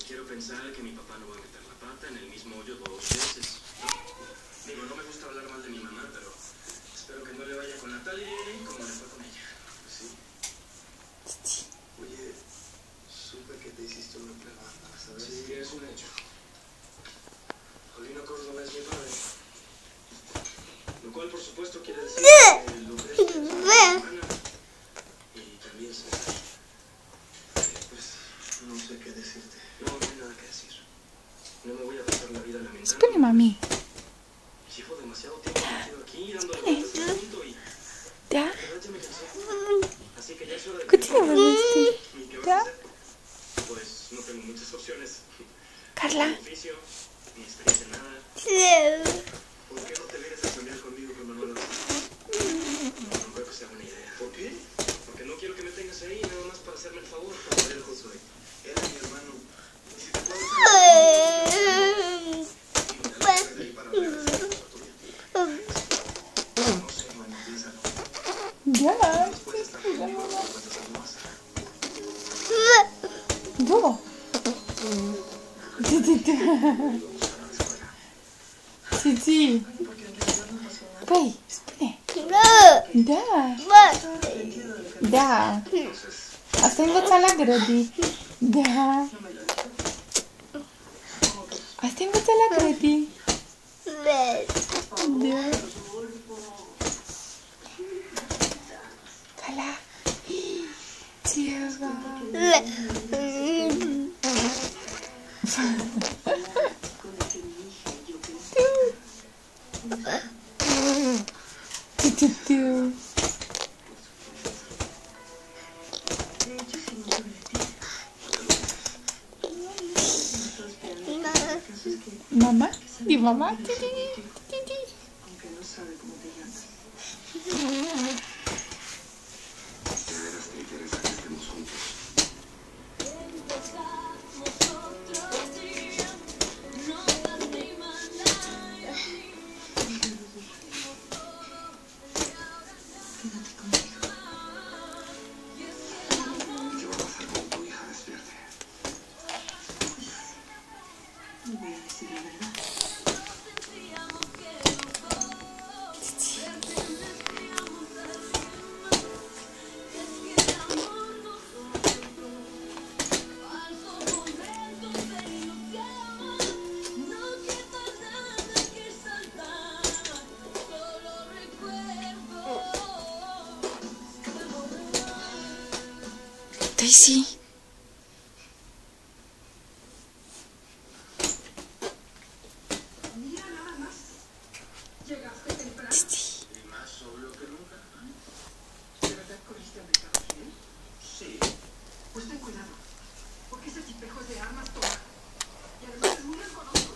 quiero pensar que mi papá no va a meter la pata en el mismo hoyo 2 veces. ¿No? Digo, no me gusta hablar mal de mi mamá, pero espero que no le vaya con Natalia como le fue con ella. Pues sí. Oye, supe que te hiciste una prueba, ¿sabes? Sí, es un hecho. Paulino Córdoba es mi padre. Lo cual, por supuesto, quiere decir que lo crees que es mi hermana. Y también soy. Pues, no sé qué decirte. No hay nada que decir. No me voy a pasar la vida lamentando. Spune, mami. Llevo demasiado tiempo metido aquí, dándole vueltas al asunto y... Da? La verdad ya me cansé. Así que ya es hora de... Kudy nie wymyśli. ¿Y qué vas a Da? hacer? Pues no tengo muchas opciones. Carla. Ni oficio, ni experiencia en nada. ¿Por qué no te vienes a soñar conmigo con Manuel? No creo que sea buena idea. ¿Por qué? Porque no quiero que me tengas ahí nada más para hacerme el favor. A ver, Josué, era mi hermano. Y si te puedo hacer ahí para regresar a tu vida. No sé, hermano, piénsalo. Da. Después de estar conmigo, no cuentas algo más. Wo? Cici. Pej, spune. Da. Da. Asta e învățat la grădi. Da. Asta e învățat la grădi. Da. Carla. Ceva. Tu. Mamá, di mamá. Aunque no sabe cómo te llamas. De veras te interesa que estemos juntos. Quédate conmigo. ¿Y qué va a pasar cuando tu hija despierte? No voy a decir la verdad. Daisy. Mira nada más. Llegaste temprano. Y más sobrio que nunca. ¿De verdad corriste al mercado bien? Sí. Pues ten cuidado. Porque ese tipejo es de armas tomadas. Y además es muy reconocido.